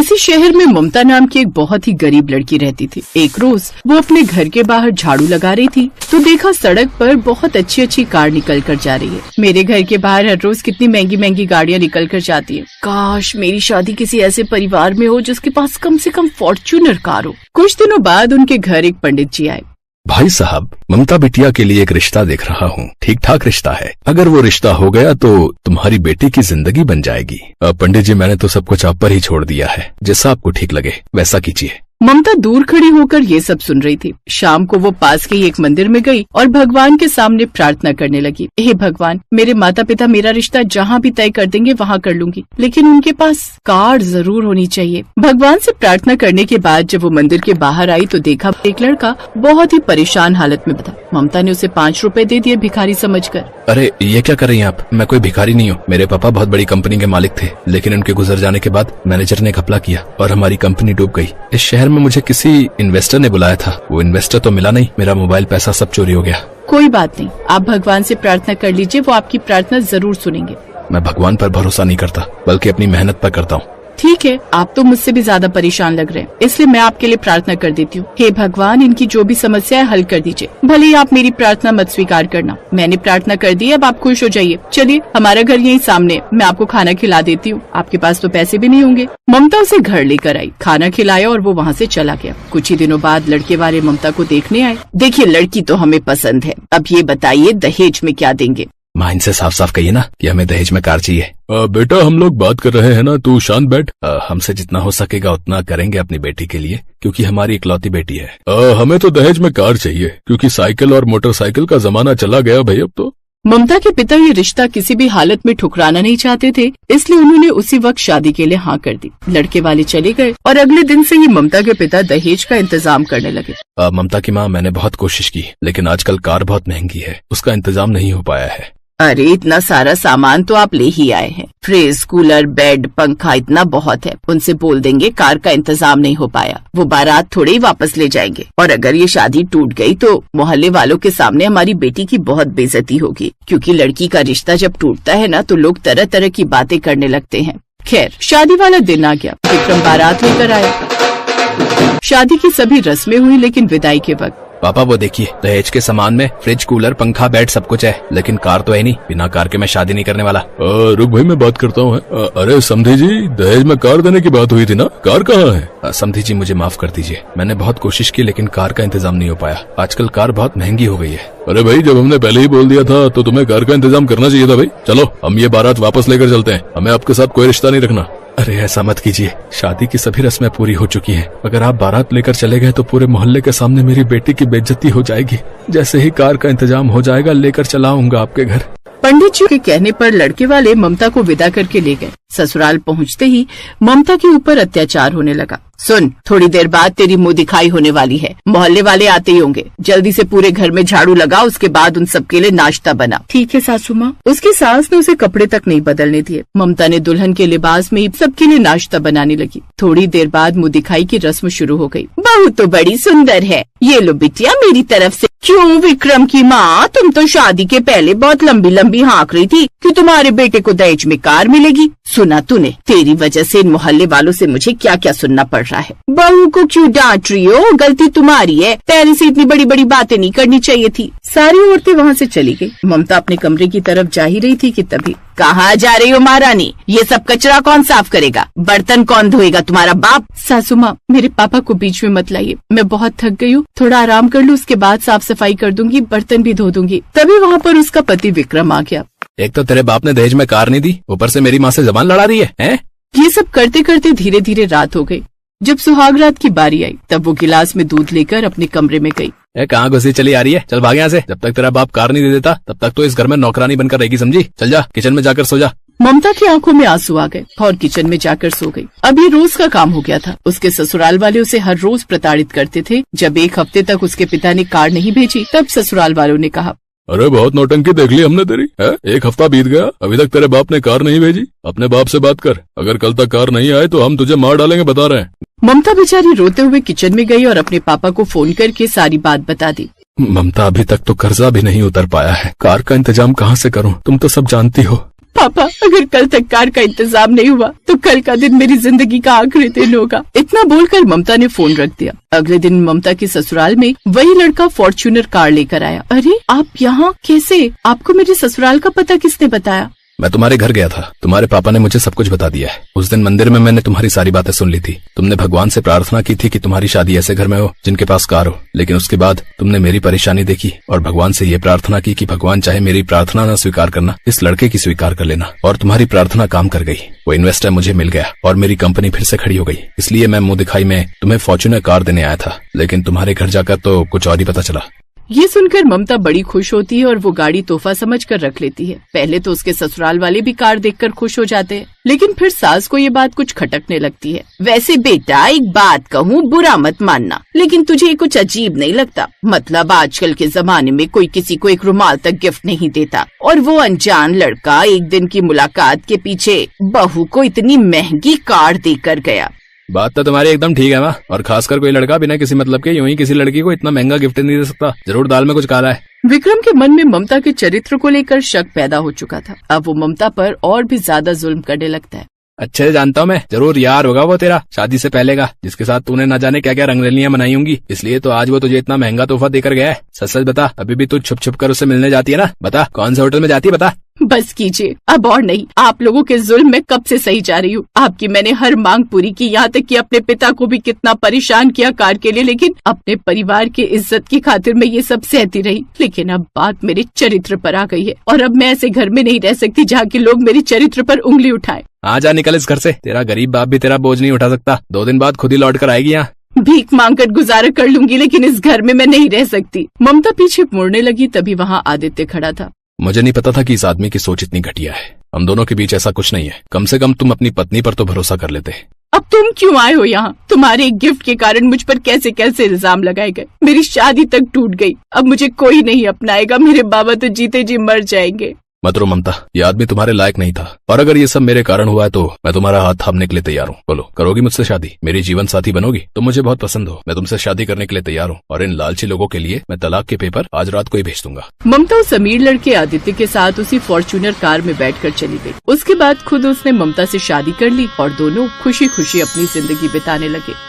किसी शहर में ममता नाम की एक बहुत ही गरीब लड़की रहती थी। एक रोज वो अपने घर के बाहर झाड़ू लगा रही थी तो देखा सड़क पर बहुत अच्छी अच्छी कार निकल कर जा रही है। मेरे घर के बाहर हर रोज कितनी महंगी महंगी गाड़ियाँ निकल कर जाती है। काश मेरी शादी किसी ऐसे परिवार में हो जिसके पास कम से कम फॉर्च्यूनर कार हो। कुछ दिनों बाद उनके घर एक पंडित जी आए। भाई साहब, ममता बिटिया के लिए एक रिश्ता देख रहा हूँ। ठीक ठाक रिश्ता है। अगर वो रिश्ता हो गया तो तुम्हारी बेटी की जिंदगी बन जाएगी। पंडित जी, मैंने तो सब कुछ आप पर ही छोड़ दिया है। जैसा आपको ठीक लगे वैसा कीजिए। ममता दूर खड़ी होकर ये सब सुन रही थी। शाम को वो पास के ही एक मंदिर में गई और भगवान के सामने प्रार्थना करने लगी। हे भगवान, मेरे माता पिता मेरा रिश्ता जहाँ भी तय कर देंगे वहाँ कर लूंगी, लेकिन उनके पास कार जरूर होनी चाहिए। भगवान से प्रार्थना करने के बाद जब वो मंदिर के बाहर आई तो देखा एक लड़का बहुत ही परेशान हालत में था। ममता ने उसे 5 रुपए दे दिए भिखारी समझकर। अरे ये क्या कर रही हैं आप? मैं कोई भिखारी नहीं हूँ। मेरे पापा बहुत बड़ी कंपनी के मालिक थे, लेकिन उनके गुजर जाने के बाद मैनेजर ने घपला किया और हमारी कंपनी डूब गई। इस शहर में मुझे किसी इन्वेस्टर ने बुलाया था, वो इन्वेस्टर तो मिला नहीं। मेरा मोबाइल पैसा सब चोरी हो गया। कोई बात नहीं, आप भगवान से प्रार्थना कर लीजिए, वो आपकी प्रार्थना जरूर सुनेंगे। मैं भगवान पर भरोसा नहीं करता, बल्कि अपनी मेहनत पर करता हूँ। ठीक है, आप तो मुझसे भी ज्यादा परेशान लग रहे हैं, इसलिए मैं आपके लिए प्रार्थना कर देती हूँ। हे भगवान, इनकी जो भी समस्या है हल कर दीजिए। भले ही आप मेरी प्रार्थना मत स्वीकार करना। मैंने प्रार्थना कर दी, अब आप खुश हो जाइए। चलिए, हमारा घर यहीं सामने, मैं आपको खाना खिला देती हूँ। आपके पास तो पैसे भी नहीं होंगे। ममता उसे घर लेकर आई, खाना खिलाया और वो वहाँ से चला गया। कुछ ही दिनों बाद लड़के वाले ममता को देखने आए। देखिए, लड़की तो हमें पसंद है, अब ये बताइए दहेज में क्या देंगे? माँ, इनसे साफ साफ कहिए ना कि हमें दहेज में कार चाहिए। बेटा, हम लोग बात कर रहे हैं ना, तू शांत बैठ। हमसे जितना हो सकेगा उतना करेंगे अपनी बेटी के लिए, क्योंकि हमारी इकलौती बेटी है। हमें तो दहेज में कार चाहिए, क्योंकि साइकिल और मोटरसाइकिल का जमाना चला गया भाई अब तो। ममता के पिता ये रिश्ता किसी भी हालत में ठुकराना नहीं चाहते थे, इसलिए उन्होंने उसी वक्त शादी के लिए हाँ कर दी। लड़के वाले चले गए और अगले दिन से ही ममता के पिता दहेज का इंतजाम करने लगे। ममता की माँ, मैंने बहुत कोशिश की, लेकिन आजकल कार बहुत महंगी है, उसका इंतजाम नहीं हो पाया है। अरे इतना सारा सामान तो आप ले ही आए हैं, फ्रिज, कूलर, बेड, पंखा, इतना बहुत है। उनसे बोल देंगे कार का इंतजाम नहीं हो पाया, वो बारात थोड़े ही वापस ले जाएंगे। और अगर ये शादी टूट गई तो मोहल्ले वालों के सामने हमारी बेटी की बहुत बेइज्जती होगी, क्योंकि लड़की का रिश्ता जब टूटता है ना तो लोग तरह तरह की बातें करने लगते हैं। खैर, शादी वाला दिन आ गया। विक्रम बारात लेकर आया। शादी की सभी रस्में हुई, लेकिन विदाई के वक्त पापा, वो देखिए, दहेज के सामान में फ्रिज, कूलर, पंखा, बेड सब कुछ है, लेकिन कार तो है नहीं। बिना कार के मैं शादी नहीं करने वाला। रुक भाई, मैं बात करता हूँ। अरे समधी जी, दहेज में कार देने की बात हुई थी ना, कार कहाँ है? समधी जी, मुझे माफ कर दीजिए, मैंने बहुत कोशिश की, लेकिन कार का इंतजाम नहीं हो पाया। आजकल कार बहुत महंगी हो गई है। अरे भाई, जब हमने पहले ही बोल दिया था तो तुम्हें कार का इंतजाम करना चाहिए था भाई। चलो, हम ये बारात वापस लेकर चलते हैं, हमें आपके साथ कोई रिश्ता नहीं रखना। अरे ऐसा मत कीजिए, शादी की सभी रस्में पूरी हो चुकी हैं। अगर आप बारात लेकर चले गए तो पूरे मोहल्ले के सामने मेरी बेटी की बेइज्जती हो जाएगी। जैसे ही कार का इंतजाम हो जाएगा लेकर चला आऊंगा आपके घर। पंडित जी के कहने पर लड़के वाले ममता को विदा करके ले गए। ससुराल पहुंचते ही ममता के ऊपर अत्याचार होने लगा। सुन, थोड़ी देर बाद तेरी मुंह दिखाई होने वाली है, मोहल्ले वाले आते ही होंगे। जल्दी से पूरे घर में झाड़ू लगा, उसके बाद उन सबके लिए नाश्ता बना। ठीक है सासू माँ। उसकी सास ने उसे कपड़े तक नहीं बदलने दिए। ममता ने दुल्हन के लिबास में ही सबके लिए नाश्ता बनाने लगी। थोड़ी देर बाद मुंह दिखाई की रस्म शुरू हो गई। बहू तो बड़ी सुंदर है, ये लो बिटिया मेरी तरफ से। क्यों विक्रम की माँ, तुम तो शादी के पहले बहुत लंबी लंबी हाँक रही थी कि तुम्हारे बेटे को दहेज में कार मिलेगी। सुना तूने? तेरी वजह से इन मोहल्ले वालों से मुझे क्या क्या सुनना पड़ रहा है। बहू को क्यों डांट रही हो? गलती तुम्हारी है, पहले से इतनी बड़ी बड़ी बातें नहीं करनी चाहिए थी। सारी औरतें वहाँ से चली गई। ममता अपने कमरे की तरफ जा ही रही थी कि तभी, कहाँ जा रही हो महारानी? ये सब कचरा कौन साफ करेगा? बर्तन कौन धोएगा? तुम्हारा बाप? सासू माँ, मेरे पापा को बीच में मत लाइए, मैं बहुत थक गई हूँ, थोड़ा आराम कर लूँ, उसके बाद साफ सफाई कर दूंगी, बर्तन भी धो दूंगी। तभी वहाँ पर उसका पति विक्रम आ गया। एक तो तेरे बाप ने दहेज में कार नहीं दी, ऊपर से मेरी माँ से जबान लड़ा रही है? ये सब करते करते धीरे धीरे रात हो गई। जब सुहाग रात की बारी आई तब वो गिलास में दूध लेकर अपने कमरे में गई। कहाँ घुसी चली आ रही है? चल भाग यहाँ से। जब तक तेरा बाप कार नहीं दे देता तब तक तो इस घर में नौकरानी बनकर रहेगी, समझी? चल जा, किचन में जाकर सो जा। ममता की आंखों में आंसू आ गए और किचन में जाकर सो गई। अब ये रोज का काम हो गया था। उसके ससुराल वाले उसे हर रोज प्रताड़ित करते थे। जब एक हफ्ते तक उसके पिता ने कार नहीं भेजी तब ससुराल वालों ने कहा, अरे बहुत नौटंकी देख ली हमने तेरी है? 1 हफ्ता बीत गया, अभी तक तेरे बाप ने कार नहीं भेजी। अपने बाप से बात कर, अगर कल तक कार नहीं आए तो हम तुझे मार डालेंगे, बता रहे हैं। ममता बेचारी रोते हुए किचन में गई और अपने पापा को फोन करके सारी बात बता दी। ममता, अभी तक तो कर्जा भी नहीं उतर पाया है, कार का इंतजाम कहाँ से करूँ? तुम तो सब जानती हो। पापा, अगर कल तक कार का इंतजाम नहीं हुआ तो कल का दिन मेरी जिंदगी का आखिरी दिन होगा। इतना बोलकर ममता ने फोन रख दिया। अगले दिन ममता के ससुराल में वही लड़का फॉर्च्यूनर कार लेकर आया। अरे आप यहाँ कैसे? आपको मेरे ससुराल का पता किसने बताया? मैं तुम्हारे घर गया था, तुम्हारे पापा ने मुझे सब कुछ बता दिया है। उस दिन मंदिर में मैंने तुम्हारी सारी बातें सुन ली थी। तुमने भगवान से प्रार्थना की थी कि तुम्हारी शादी ऐसे घर में हो जिनके पास कार हो, लेकिन उसके बाद तुमने मेरी परेशानी देखी और भगवान से ये प्रार्थना की कि भगवान चाहे मेरी प्रार्थना न स्वीकार करना, इस लड़के की स्वीकार कर लेना। और तुम्हारी प्रार्थना काम कर गई। वो इन्वेस्टर मुझे मिल गया और मेरी कंपनी फिर से खड़ी हो गई। इसलिए मैं मुंह दिखाई में तुम्हें फॉर्च्यूनर कार देने आया था, लेकिन तुम्हारे घर जाकर तो कुछ और ही पता चला। ये सुनकर ममता बड़ी खुश होती है और वो गाड़ी तोहफा समझकर रख लेती है। पहले तो उसके ससुराल वाले भी कार देखकर खुश हो जाते हैं, लेकिन फिर सास को ये बात कुछ खटकने लगती है। वैसे बेटा, एक बात कहूँ, बुरा मत मानना, लेकिन तुझे ये कुछ अजीब नहीं लगता? मतलब आजकल के जमाने में कोई किसी को एक रुमाल तक गिफ्ट नहीं देता, और वो अनजान लड़का एक दिन की मुलाकात के पीछे बहू को इतनी महंगी कार देकर गया। बात तो तुम्हारी एकदम ठीक है माँ, और खासकर कोई लड़का बिना किसी मतलब के यूं ही किसी लड़की को इतना महंगा गिफ्ट नहीं दे सकता। जरूर दाल में कुछ काला है। विक्रम के मन में ममता के चरित्र को लेकर शक पैदा हो चुका था। अब वो ममता पर और भी ज्यादा जुल्म करने लगता है। अच्छे से जानता हूँ मैं, जरूर यार होगा वो तेरा शादी से पहले का, जिसके साथ तूने न जाने क्या क्या रंगरलियां मनाई होंगी। इसलिए तो आज वो तुझे इतना महंगा तोहफा देकर गया है। सच सच बता, अभी भी तू छुप छुप कर उससे मिलने जाती है ना? बता, कौन से होटल में जाती है, बता। बस कीजिए, अब और नहीं। आप लोगों के जुल्म में कब से सही जा रही हूँ। आपकी मैंने हर मांग पूरी की, यहाँ तक कि अपने पिता को भी कितना परेशान किया कार के लिए, लेकिन अपने परिवार की इज्जत की खातिर मैं ये सब सहती रही। लेकिन अब बात मेरे चरित्र पर आ गई है, और अब मैं ऐसे घर में नहीं रह सकती जहाँ के लोग मेरे चरित्र पर उंगली उठाए। आ जा, निकल इस घर से। तेरा गरीब बाप भी तेरा बोझ नहीं उठा सकता। 2 दिन बाद खुद ही लौट कर आएगी यहाँ। भीख मांगकर गुजारा कर लूंगी, लेकिन इस घर में मैं नहीं रह सकती। ममता पीछे मुड़ने लगी, तभी वहाँ आदित्य खड़ा था। मुझे नहीं पता था कि इस आदमी की सोच इतनी घटिया है। हम दोनों के बीच ऐसा कुछ नहीं है। कम से कम तुम अपनी पत्नी पर तो भरोसा कर लेते। अब तुम क्यों आए हो यहाँ? तुम्हारे एक गिफ्ट के कारण मुझ पर कैसे कैसे इल्जाम लगाए गए। मेरी शादी तक टूट गई। अब मुझे कोई नहीं अपनाएगा। मेरे बाबा तो जीते जी मर जाएंगे। मत रो ममता, ये आदमी तुम्हारे लायक नहीं था, और अगर ये सब मेरे कारण हुआ है तो मैं तुम्हारा हाथ थामने के लिए तैयार हूँ। बोलो, करोगी मुझसे शादी? मेरी जीवन साथी बनोगी? तुम मुझे बहुत पसंद हो। मैं तुमसे शादी करने के लिए तैयार हूँ, और इन लालची लोगों के लिए मैं तलाक के पेपर आज रात को ही भेज दूंगा। ममता उस अमीर लड़के आदित्य के साथ उसी फॉर्च्यूनर कार में बैठकर चली गई। उसके बाद खुद उसने ममता से शादी कर ली और दोनों खुशी खुशी अपनी जिंदगी बिताने लगे।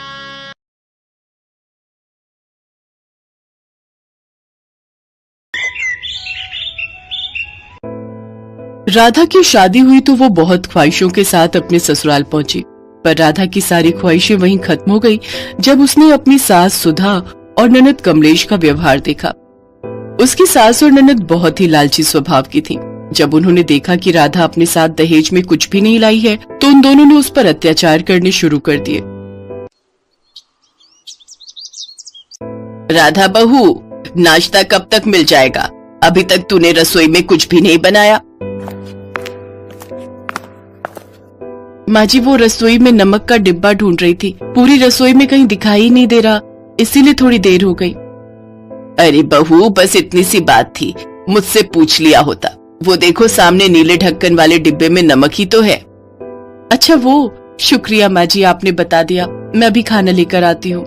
राधा की शादी हुई तो वो बहुत ख्वाहिशों के साथ अपने ससुराल पहुंची, पर राधा की सारी ख्वाहिशें वहीं खत्म हो गई जब उसने अपनी सास सुधा और ननद कमलेश का व्यवहार देखा। उसकी सास और ननद बहुत ही लालची स्वभाव की थीं। जब उन्होंने देखा कि राधा अपने साथ दहेज में कुछ भी नहीं लाई है, तो उन दोनों ने उस पर अत्याचार करने शुरू कर दिए। राधा बहू, नाश्ता कब तक मिल जाएगा? अभी तक तूने रसोई में कुछ भी नहीं बनाया। माँ जी, वो रसोई में नमक का डिब्बा ढूंढ रही थी। पूरी रसोई में कहीं दिखाई ही नहीं दे रहा, इसीलिए थोड़ी देर हो गई। अरे बहू, बस इतनी सी बात थी, मुझसे पूछ लिया होता। वो देखो, सामने नीले ढक्कन वाले डिब्बे में नमक ही तो है। अच्छा वो, शुक्रिया माँ जी, आपने बता दिया। मैं अभी खाना लेकर आती हूँ।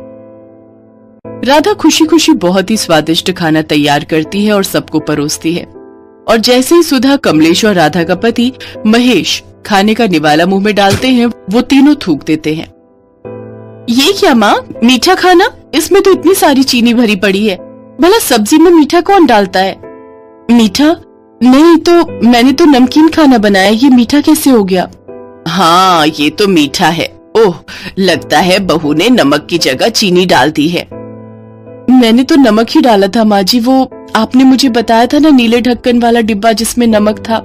राधा खुशी खुशी बहुत ही स्वादिष्ट खाना तैयार करती है और सबको परोसती है। और जैसे ही सुधा, कमलेश और राधा का पति महेश खाने का निवाला मुंह में डालते हैं, वो तीनों थूक देते हैं। ये क्या माँ, मीठा खाना? इसमें तो इतनी सारी चीनी भरी पड़ी है। भला सब्जी में मीठा कौन डालता है? मीठा नहीं तो मैंने तो नमकीन खाना बनाया, ये मीठा कैसे हो गया? हाँ, ये तो मीठा है। ओह, लगता है बहू ने नमक की जगह चीनी डाल दी है। मैंने तो नमक ही डाला था माँ जी, वो आपने मुझे बताया था ना, नीले ढक्कन वाला डिब्बा जिसमें नमक था।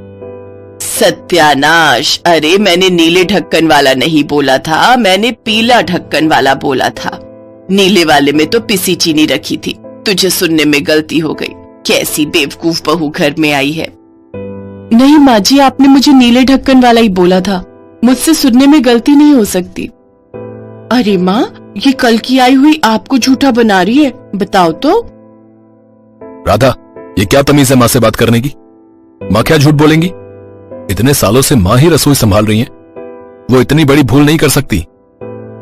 सत्यानाश! अरे मैंने नीले ढक्कन वाला नहीं बोला था, मैंने पीला ढक्कन वाला बोला था। नीले वाले में तो पिसी चीनी रखी थी। तुझे सुनने में गलती हो गई। कैसी बेवकूफ बहू घर में आई है। नहीं माँ जी, आपने मुझे नीले ढक्कन वाला ही बोला था। मुझसे सुनने में गलती नहीं हो सकती। अरे माँ, ये कल की आई हुई आपको झूठा बना रही है, बताओ तो। राधा, ये क्या तमीज है माँ से बात करने की? माँ क्या झूठ बोलेंगी? इतने सालों से माँ ही रसोई संभाल रही हैं। वो इतनी बड़ी भूल नहीं कर सकती।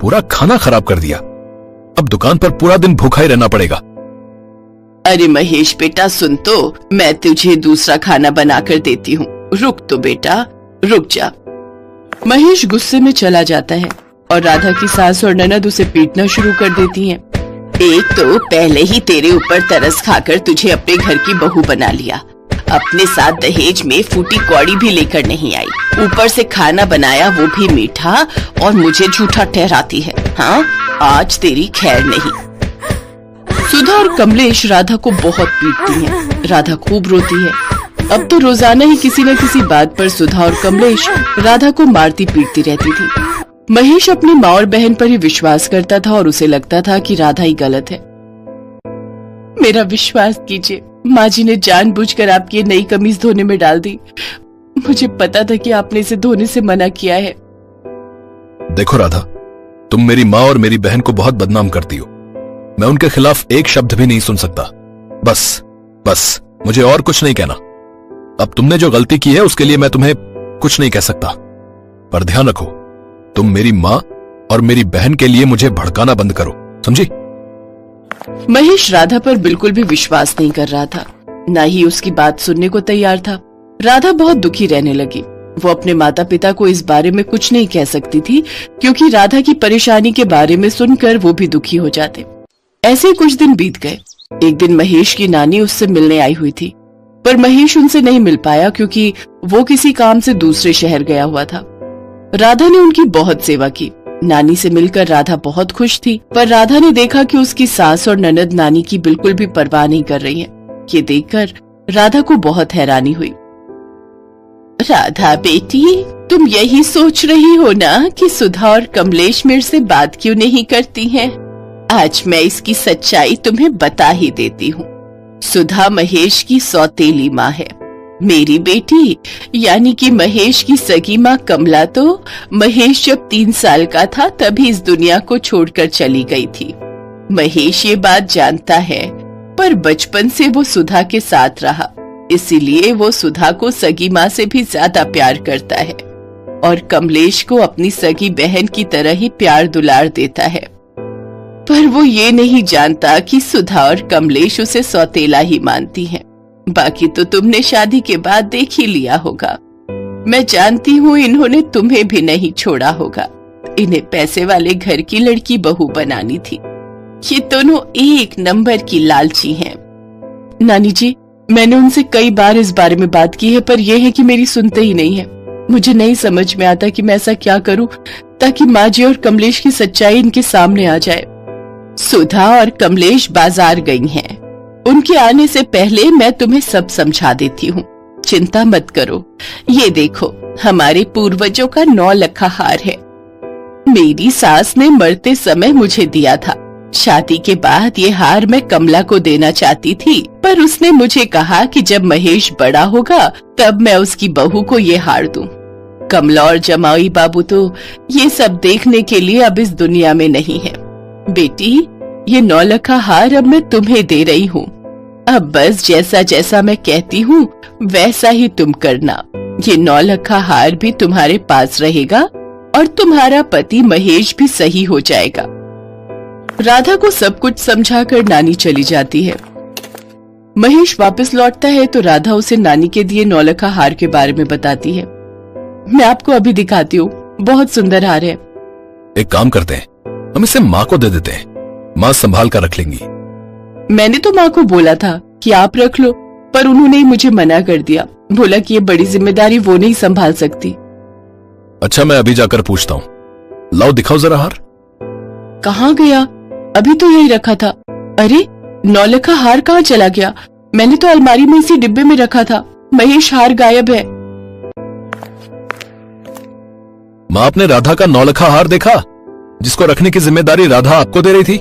पूरा खाना खराब कर दिया। अब दुकान पर पूरा दिन भूखा ही रहना पड़ेगा। अरे महेश बेटा, सुन तो, मैं तुझे दूसरा खाना बनाकर देती हूँ। रुक तो बेटा, रुक जा। महेश गुस्से में चला जाता है और राधा की सास और ननद उसे पीटना शुरू कर देती हैं। एक तो पहले ही तेरे ऊपर तरस खाकर तुझे अपने घर की बहू बना लिया, अपने साथ दहेज में फूटी कौड़ी भी लेकर नहीं आई, ऊपर से खाना बनाया वो भी मीठा, और मुझे झूठा ठहराती है। हाँ, आज तेरी खैर नहीं। सुधा और कमलेश राधा को बहुत पीटती हैं। राधा खूब रोती है। अब तो रोजाना ही किसी न किसी बात पर सुधा और कमलेश राधा को मारती पीटती रहती थी। महेश अपनी माँ और बहन पर ही विश्वास करता था और उसे लगता था कि राधा ही गलत है। मेरा विश्वास कीजिए, माँ जी ने जानबूझकर आपकी ये नई कमीज धोने में डाल दी। मुझे पता था कि आपने इसे धोने से मना किया है। देखो राधा, तुम मेरी माँ और मेरी बहन को बहुत बदनाम करती हो। मैं उनके खिलाफ एक शब्द भी नहीं सुन सकता। बस मुझे और कुछ नहीं कहना। अब तुमने जो गलती की है उसके लिए मैं तुम्हें कुछ नहीं कह सकता, पर ध्यान रखो, तुम मेरी माँ और मेरी बहन के लिए मुझे भड़काना बंद करो, समझी? महेश राधा पर बिल्कुल भी विश्वास नहीं कर रहा था, न ही उसकी बात सुनने को तैयार था। राधा बहुत दुखी रहने लगी। वो अपने माता पिता को इस बारे में कुछ नहीं कह सकती थी, क्योंकि राधा की परेशानी के बारे में सुनकर वो भी दुखी हो जाते। ऐसे ही कुछ दिन बीत गए। एक दिन महेश की नानी उससे मिलने आई हुई थी, पर महेश उनसे नहीं मिल पाया क्योंकि वो किसी काम से दूसरे शहर गया हुआ था। राधा ने उनकी बहुत सेवा की। नानी से मिलकर राधा बहुत खुश थी, पर राधा ने देखा कि उसकी सास और ननद नानी की बिल्कुल भी परवाह नहीं कर रही हैं। ये देखकर राधा को बहुत हैरानी हुई। राधा बेटी, तुम यही सोच रही हो ना कि सुधा और कमलेश मेरे से बात क्यों नहीं करती हैं? आज मैं इसकी सच्चाई तुम्हें बता ही देती हूँ। सुधा महेश की सौतेली माँ है। मेरी बेटी यानी कि महेश की सगी माँ कमला तो महेश जब 3 साल का था तभी इस दुनिया को छोड़कर चली गई थी। महेश ये बात जानता है, पर बचपन से वो सुधा के साथ रहा, इसीलिए वो सुधा को सगी माँ से भी ज्यादा प्यार करता है और कमलेश को अपनी सगी बहन की तरह ही प्यार दुलार देता है। पर वो ये नहीं जानता कि सुधा और कमलेश उसे सौतेला ही मानती हैं। बाकी तो तुमने शादी के बाद देख ही लिया होगा। मैं जानती हूँ इन्होंने तुम्हें भी नहीं छोड़ा होगा। इन्हें पैसे वाले घर की लड़की बहू बनानी थी। ये दोनों एक नंबर की लालची हैं। नानी जी, मैंने उनसे कई बार इस बारे में बात की है, पर यह है कि मेरी सुनते ही नहीं है। मुझे नहीं समझ में आता कि मैं ऐसा क्या करूं ताकि माँ जी और कमलेश की सच्चाई इनके सामने आ जाए। सुधा और कमलेश बाजार गई हैं। उनके आने से पहले मैं तुम्हें सब समझा देती हूँ, चिंता मत करो। ये देखो, हमारे पूर्वजों का 9 लखा हार है। मेरी सास ने मरते समय मुझे दिया था। शादी के बाद ये हार मैं कमला को देना चाहती थी, पर उसने मुझे कहा कि जब महेश बड़ा होगा तब मैं उसकी बहू को ये हार दूं। कमला और जमाई बाबू तो ये सब देखने के लिए अब इस दुनिया में नहीं है। बेटी, ये 9 लखा हार अब मैं तुम्हें दे रही हूँ। अब बस जैसा जैसा मैं कहती हूँ वैसा ही तुम करना। ये 9 लखा हार भी तुम्हारे पास रहेगा और तुम्हारा पति महेश भी सही हो जाएगा। राधा को सब कुछ समझाकर नानी चली जाती है। महेश वापस लौटता है तो राधा उसे नानी के दिए 9 लखा हार के बारे में बताती है। मैं आपको अभी दिखाती हूँ, बहुत सुंदर हार है। एक काम करते हैं, हम इसे माँ को दे देते हैं, माँ संभाल कर रख लेंगी। मैंने तो माँ को बोला था कि आप रख लो, पर उन्होंने ही मुझे मना कर दिया। बोला कि ये बड़ी जिम्मेदारी वो नहीं संभाल सकती। अच्छा, मैं अभी जाकर पूछता हूँ। लाओ दिखाओ जरा हार। कहाँ गया? अभी तो यही रखा था। अरे, 9 लखा हार कहाँ चला गया? मैंने तो अलमारी में इसी डिब्बे में रखा था। महेश, हार गायब है। माँ, आपने राधा का 9 लखा हार देखा, जिसको रखने की जिम्मेदारी राधा आपको दे रही थी?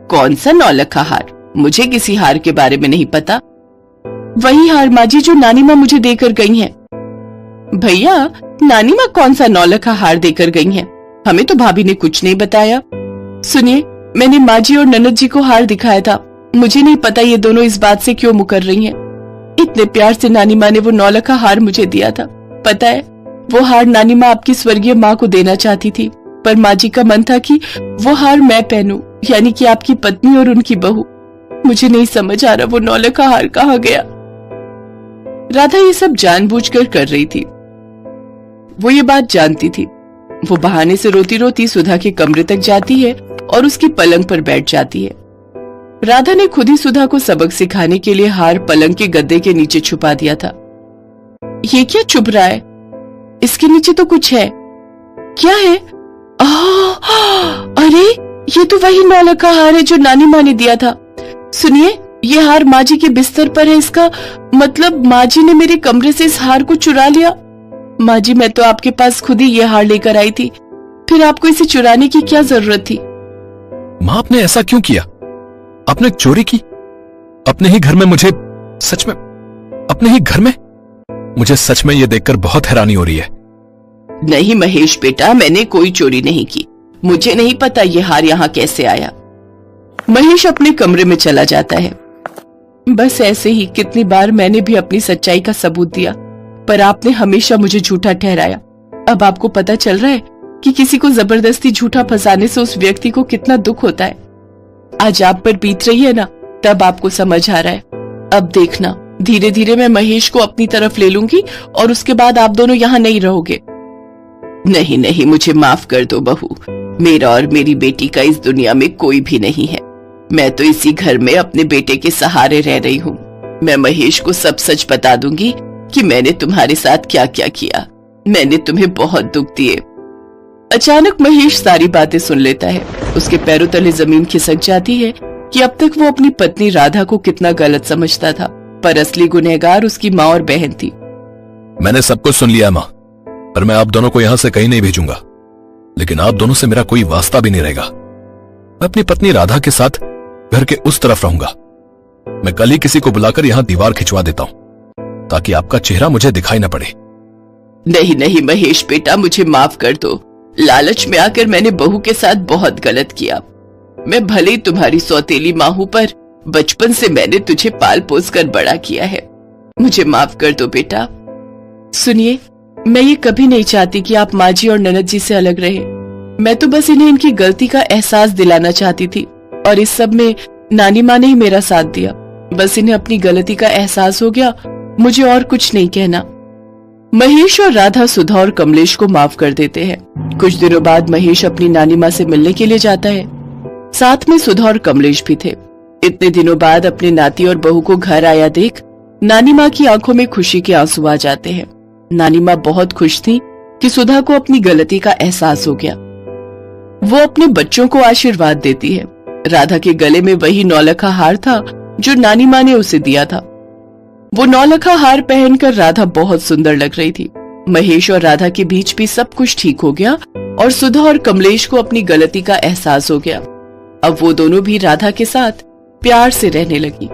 कौन सा 9 लखा हार? मुझे किसी हार के बारे में नहीं पता। वही हार माँ जी जो नानी माँ मुझे देकर गई हैं। भैया, नानी माँ कौन सा 9 लखा हार देकर गई हैं? हमें तो भाभी ने कुछ नहीं बताया। सुनिए, मैंने माँ जी और ननद जी को हार दिखाया था। मुझे नहीं पता ये दोनों इस बात से क्यों मुकर रही हैं। इतने प्यार से नानी माँ ने वो 9 लखा हार मुझे दिया था। पता है, वो हार नानी माँ आपकी स्वर्गीय माँ को देना चाहती थी, पर माँ जी का मन था कि वो हार मैं पहनूं, यानी कि आपकी पत्नी और उनकी बहू। मुझे नहीं समझ आ रहा वो 9 लखा हार कहाँ गया। राधा ये सब जानबूझकर कर रही थी। वो ये बात जानती थी। वो बहाने से रोती रोती सुधा के कमरे तक जाती है और उसकी पलंग पर बैठ जाती है। राधा ने खुद ही सुधा को सबक सिखाने के लिए हार पलंग के गद्दे के नीचे छुपा दिया था। ये क्या छुप रहा है? इसके नीचे तो कुछ है। क्या है? अरे ये तो वही 9 लाख का हार है जो नानी माँ ने दिया था। सुनिए, ये हार माँ जी के बिस्तर पर है। इसका मतलब माँ जी ने मेरे कमरे से इस हार को चुरा लिया। माँ जी, मैं तो आपके पास खुद ही ये हार लेकर आई थी, फिर आपको इसे चुराने की क्या जरूरत थी? माँ, आपने ऐसा क्यों किया? आपने चोरी की अपने ही घर में? मुझे सच में अपने ही घर में? मुझे सच में ये देखकर बहुत हैरानी हो रही है। नहीं महेश बेटा, मैंने कोई चोरी नहीं की। मुझे नहीं पता ये हार यहाँ कैसे आया। महेश अपने कमरे में चला जाता है। बस ऐसे ही कितनी बार मैंने भी अपनी सच्चाई का सबूत दिया, पर आपने हमेशा मुझे झूठा ठहराया। अब आपको पता चल रहा है कि किसी को जबरदस्ती झूठा फंसाने से उस व्यक्ति को कितना दुख होता है। आज आप पर बीत रही है ना, तब आपको समझ आ रहा है। अब देखना, धीरे धीरे मैं महेश को अपनी तरफ ले लूंगी और उसके बाद आप दोनों यहाँ नहीं रहोगे। नहीं नहीं, मुझे माफ कर दो बहू। मेरा और मेरी बेटी का इस दुनिया में कोई भी नहीं है। मैं तो इसी घर में अपने बेटे के सहारे रह रही हूँ। मैं महेश को सब सच बता दूंगी कि मैंने तुम्हारे साथ क्या क्या किया। मैंने तुम्हें बहुत दुख दिए। अचानक महेश सारी बातें सुन लेता है। उसके पैरों तले जमीन खिसक जाती है कि अब तक वो अपनी पत्नी राधा को कितना गलत समझता था, पर असली गुनहगार उसकी माँ और बहन थी। मैंने सब कुछ सुन लिया माँ, पर मैं आप दोनों को यहाँ से कहीं नहीं भेजूंगा। लेकिन आप दोनों से मेरा कोई वास्ता भी नहीं रहेगा। मैं अपनी पत्नी राधा के साथ घर के उस तरफ रहूंगा। मैं कल ही किसी को बुलाकर यहाँ दीवार खिंचवा देता हूँ ताकि आपका चेहरा मुझे दिखाई न पड़े। नहीं नहीं महेश बेटा, मुझे माफ कर दो। लालच में आकर मैंने बहू के साथ बहुत गलत किया। मैं भले ही तुम्हारी सौतेली माँ हूं, पर बचपन से मैंने तुझे पाल पोस कर बड़ा किया है। मुझे माफ कर दो बेटा। सुनिए, मैं ये कभी नहीं चाहती कि आप माँ जी और ननद जी से अलग रहे। मैं तो बस इन्हें इनकी गलती का एहसास दिलाना चाहती थी, और इस सब में नानी माँ ने ही मेरा साथ दिया। बस इन्हें अपनी गलती का एहसास हो गया, मुझे और कुछ नहीं कहना। महेश और राधा सुधा और कमलेश को माफ कर देते हैं। कुछ दिनों बाद महेश अपनी नानी माँ से मिलने के लिए जाता है। साथ में सुधा और कमलेश भी थे। इतने दिनों बाद अपने नाती और बहू को घर आया देख नानी माँ की आंखों में खुशी के आंसू आ जाते हैं। नानी माँ बहुत खुश थी कि सुधा को अपनी गलती का एहसास हो गया। वो अपने बच्चों को आशीर्वाद देती है। राधा के गले में वही 9 लखा हार था जो नानी माँ ने उसे दिया था। वो 9 लखा हार पहनकर राधा बहुत सुंदर लग रही थी। महेश और राधा के बीच भी सब कुछ ठीक हो गया और सुधा और कमलेश को अपनी गलती का एहसास हो गया। अब वो दोनों भी राधा के साथ प्यार से रहने लगी।